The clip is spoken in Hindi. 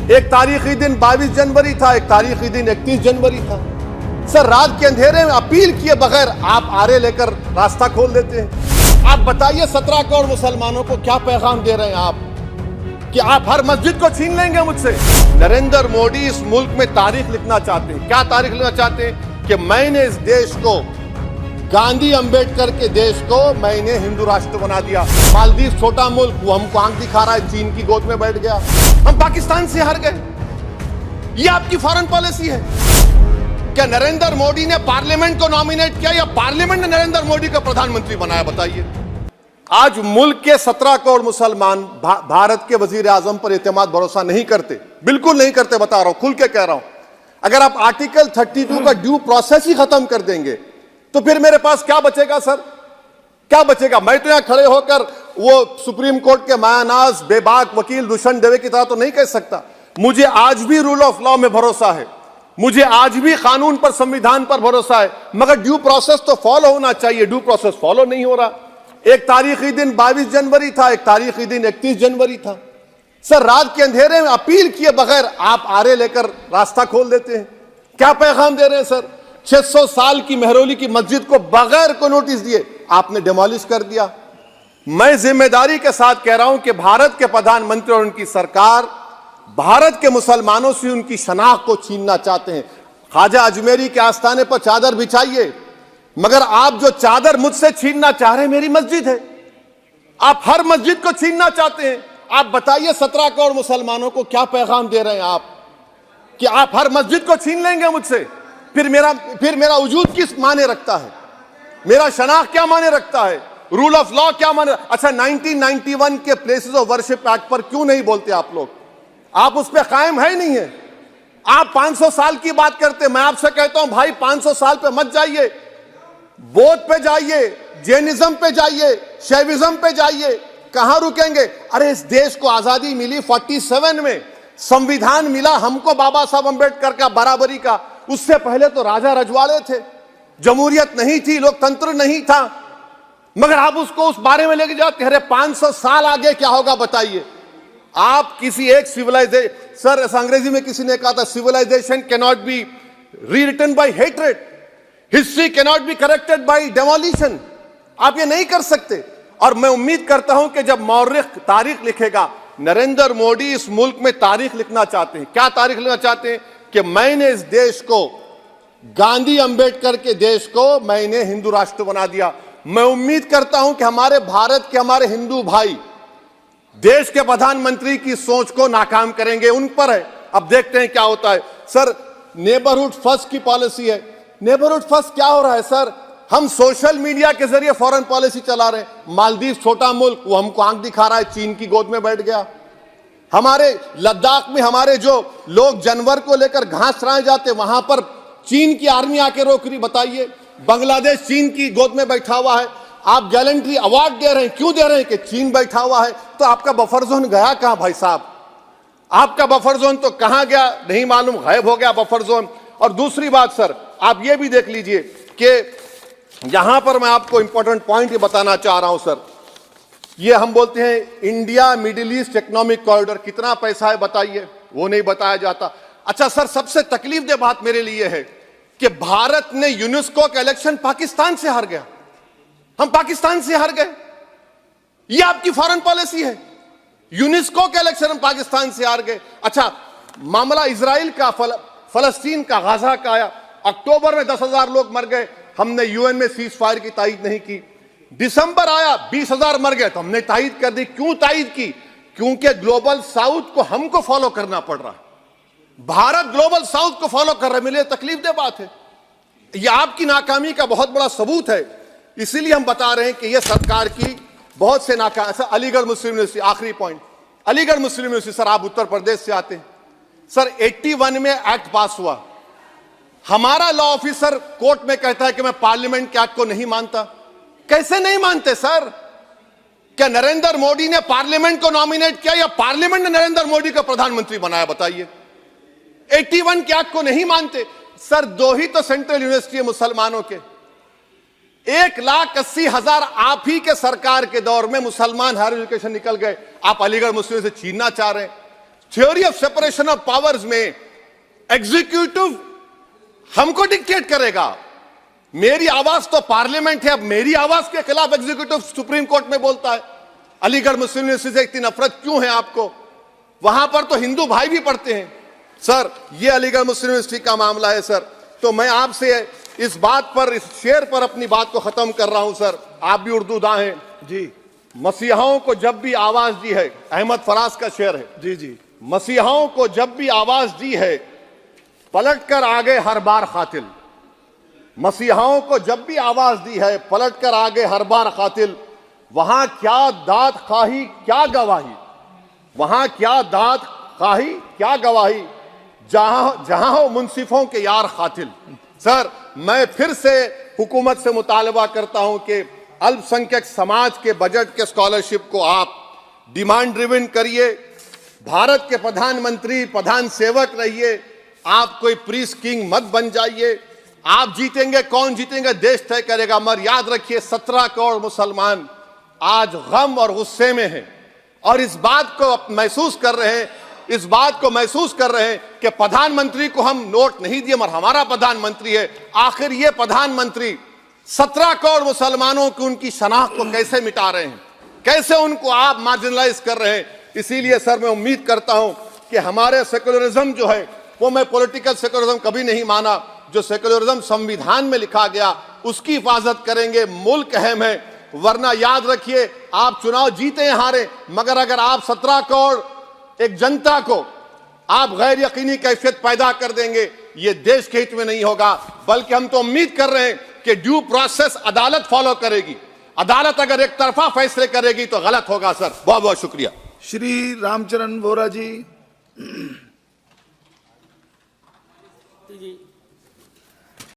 एक तारीखी दिन 22 जनवरी था, एक तारीखी दिन 31 जनवरी था। सर, रात के अंधेरे में अपील किए बगैर आप आरे लेकर रास्ता खोल देते हैं। आप बताइए 17 करोड़ मुसलमानों को क्या पैगाम दे रहे हैं आप कि आप हर मस्जिद को छीन लेंगे मुझसे। नरेंद्र मोदी इस मुल्क में तारीख लिखना चाहते हैं। क्या तारीख लिखना चाहते हैं कि मैंने इस देश को, गांधी अंबेडकर के देश को मैंने हिंदू राष्ट्र बना दिया। मालदीव छोटा मुल्क, वो हमको आंख दिखा रहा है, चीन की गोद में बैठ गया। हम पाकिस्तान से हार गए। ये आपकी फॉरेन पॉलिसी है। क्या नरेंद्र मोदी ने पार्लियामेंट को नॉमिनेट किया या पार्लियामेंट ने नरेंद्र मोदी को प्रधानमंत्री बनाया? बताइए। आज मुल्क के 17 करोड़ मुसलमान भारत के वजीर आजम पर एतमाद भरोसा नहीं करते, बिल्कुल नहीं करते। बता रहा हूं, खुल के कह रहा हूं। अगर आप आर्टिकल 32 का ड्यू प्रोसेस ही खत्म कर देंगे तो फिर मेरे पास क्या बचेगा सर? क्या बचेगा? मैं तो यहां खड़े होकर वो सुप्रीम कोर्ट के मायानाज बेबाक वकील दुष्यंत दवे की तरह तो नहीं कह सकता। मुझे आज भी रूल ऑफ लॉ में भरोसा है, मुझे आज भी कानून पर, संविधान पर भरोसा है, मगर ड्यू प्रोसेस तो फॉलो होना चाहिए। ड्यू प्रोसेस फॉलो नहीं हो रहा। एक तारीखी दिन 22 जनवरी था, एक तारीखी दिन 31 जनवरी था। सर, रात के अंधेरे में अपील किए बगैर आप आरे लेकर रास्ता खोल देते हैं। क्या पैगाम दे रहे हैं सर? 600 साल की मेहरौली की मस्जिद को बगैर को नोटिस दिए आपने डिमोलिश कर दिया। मैं जिम्मेदारी के साथ कह रहा हूं कि भारत के प्रधानमंत्री और उनकी सरकार भारत के मुसलमानों से उनकी शनाख्त को छीनना चाहते हैं। ख्वाजा अजमेरी के आस्थाने पर चादर बिछाइए, मगर आप जो चादर मुझसे छीनना चाह रहे हैं, मेरी मस्जिद है। आप हर मस्जिद को छीनना चाहते हैं। आप बताइए 17 करोड़ मुसलमानों को क्या पैगाम दे रहे हैं आप कि आप हर मस्जिद को छीन लेंगे मुझसे? फिर मेरा वजूद किस माने रखता है? मेरा शनाख्त क्या माने रखता है? रूल ऑफ लॉ क्या माने? अच्छा, 1991 के प्लेसेस ऑफ वर्शिप एक्ट पर क्यों नहीं बोलते आप लोग? आप उस पर कायम है नहीं है। आप 500 साल की बात करते। मैं आपसे कहता हूं भाई, 500 साल पे मत जाइए, बौद्ध पे जाइए, जैनिज्म पे जाइए, शैविज्म पे जाइए। कहां रुकेंगे? अरे, इस देश को आजादी मिली 47 में, संविधान मिला हमको बाबा साहब अंबेडकर का बराबरी का। उससे पहले तो राजा रजवाड़े थे, जमहूरियत नहीं थी, लोकतंत्र नहीं था, मगर आप उसको उस बारे में लेके जाते। अरे 500 साल आगे क्या होगा बताइए? आप किसी एक सिविलाइजेशन, सर अंग्रेजी में किसी ने कहा था, civilization can not be rewritten by hatred, history can not be corrected by demolition. आप ये नहीं कर सकते। और मैं उम्मीद करता हूं कि जब मौर्रिख तारीख लिखेगा, नरेंद्र मोदी इस मुल्क में तारीख लिखना चाहते हैं। क्या तारीख लिखना चाहते हैं? कि मैंने इस देश को, गांधी अंबेडकर के देश को मैंने हिंदू राष्ट्र बना दिया। मैं उम्मीद करता हूं कि हमारे भारत के, हमारे हिंदू भाई देश के प्रधानमंत्री की सोच को नाकाम करेंगे। उन पर है, अब देखते हैं क्या होता है। सर, नेबरहुड फर्स्ट की पॉलिसी है। नेबरहुड फर्स्ट क्या हो रहा है सर? हम सोशल मीडिया के जरिए फॉरेन पॉलिसी चला रहे हैं। मालदीव छोटा मुल्क, वो हमको आंख दिखा रहा है, चीन की गोद में बैठ गया। हमारे लद्दाख में हमारे जो लोग जानवर को लेकर घास चराए जाते, वहां पर चीन की आर्मी आके रोक रही। बताइए, बांग्लादेश चीन की गोद में बैठा हुआ है। आप गैलेंट्री अवार्ड दे रहे हैं, क्यों दे रहे हैं? कि चीन बैठा हुआ है। तो आपका बफर जोन गया कहां भाई साहब? आपका बफर जोन तो कहां गया नहीं मालूम, गायब हो गया बफर जोन। और दूसरी बात सर, आप ये भी देख लीजिए कि यहां पर मैं आपको इंपॉर्टेंट पॉइंट ये बताना चाह रहा हूं सर। ये हम बोलते हैं India middle east economic corridor, कितना पैसा है बताइए? वो नहीं बताया जाता। अच्छा सर, सबसे तकलीफ दे बात मेरे लिए है कि भारत ने यूनेस्को का इलेक्शन पाकिस्तान से हार गया। हम पाकिस्तान से हार गए। ये आपकी फॉरेन पॉलिसी है। यूनेस्को के इलेक्शन हम पाकिस्तान से हार गए। अच्छा, मामला इजराइल का, फलस्तीन का, गाजा का आया। अक्टूबर में 10,000 लोग मर गए, हमने यूएन में सीज फायर की तायीद नहीं की। दिसंबर आया, 20,000 मर गए, तो हमने तायीद कर दी। क्यों तायीद की? क्योंकि ग्लोबल साउथ को हमको फॉलो करना पड़ रहा है। भारत ग्लोबल साउथ को फॉलो कर रहा है। मेरे लिए तकलीफ दे बात है। यह आपकी नाकामी का बहुत बड़ा सबूत है। इसीलिए हम बता रहे हैं कि यह सरकार की बहुत से नाकाम। सर, अलीगढ़ मुस्लिम यूनिवर्सिटी, आखिरी पॉइंट, अलीगढ़ मुस्लिम यूनिवर्सिटी। सर, आप उत्तर प्रदेश से आते हैं। सर, 81 में एक्ट पास हुआ। हमारा लॉ ऑफिसर कोर्ट में कहता है कि मैं पार्लियामेंट के एक्ट को नहीं मानता। कैसे नहीं मानते सर? क्या नरेंद्र मोदी ने पार्लियामेंट को नॉमिनेट किया या पार्लियामेंट ने नरेंद्र मोदी को प्रधानमंत्री बनाया? बताइए। 81 के एक्ट को नहीं मानते सर। 2 ही तो सेंट्रल यूनिवर्सिटी है मुसलमानों के। 1,80,000 आप ही के सरकार के दौर में मुसलमान हायर एजुकेशन निकल गए। आप अलीगढ़ मुस्लिम से छीनना चाह रहे हैं। Theory of separation of powers में एग्जीक्यूटिव हमको डिक्टेट करेगा। मेरी आवाज तो पार्लियामेंट है, अब मेरी आवाज के खिलाफ एग्जीक्यूटिव सुप्रीम कोर्ट में बोलता है। अलीगढ़ मुस्लिम यूनिवर्सिटी से इतनी नफरत क्यों है आपको? वहां पर तो हिंदू भाई भी पढ़ते हैं। सर, ये अलीगढ़ मुस्लिम यूनिवर्सिटी का मामला है सर। तो मैं आपसे इस बात पर, इस शेर पर अपनी बात को खत्म कर रहा हूं सर। आप भी उर्दू दां हैं जी। मसीहाओं को जब भी आवाज दी है, अहमद फराज का शेर है जी जी। मसीहाओं को जब भी आवाज दी है, पलट कर आ गए हर बार कातिल। मसीहाओं को जब भी आवाज दी है, पलट कर आ गए हर बार कातिल। वहां क्या दाद खाही क्या गवाही, वहां क्या दाद खाही क्या गवाही, जहां हो मुंसिफों के यार कातिल। सर, मैं फिर से हुकूमत से मुतालबा करता हूं कि अल्पसंख्यक समाज के बजट के स्कॉलरशिप को आप डिमांड ड्रिवन करिए। भारत के प्रधानमंत्री प्रधान सेवक रहिए, आप कोई प्रीस किंग मत बन जाइए। आप जीतेंगे, कौन जीतेंगे देश तय करेगा। मगर याद रखिए, 17 करोड़ मुसलमान आज गम और गुस्से में हैं और इस बात को महसूस कर रहे हैं, इस बात को महसूस कर रहे हैं कि प्रधानमंत्री को हम नोट नहीं दिए मगर हमारा प्रधानमंत्री है। आखिर ये प्रधानमंत्री 17 करोड़ मुसलमानों की उनकी शनाख्त को कैसे मिटा रहे हैं, कैसे उनको आप मार्जिनलाइज कर रहे हैं। इसीलिए सर, मैं उम्मीद करता हूं कि हमारे सेकुलरिज्म जो है, वो मैं पॉलिटिकल सेकुलरिज्म कभी नहीं माना, जो सेकुलरिज्म संविधान में लिखा गया उसकी हिफाजत करेंगे। मुल्क अहम है, वरना याद रखिए, आप चुनाव जीते हैं हारे, मगर अगर आप 17 करोड़ एक जनता को आप गैर यकीनी कैफियत पैदा कर देंगे, ये देश के हित में नहीं होगा। बल्कि हम तो उम्मीद कर रहे हैं कि ड्यू प्रोसेस अदालत फॉलो करेगी। अदालत अगर एक तरफा फैसले करेगी तो गलत होगा। सर, बहुत बहुत शुक्रिया। श्री रामचरण वोरा जी।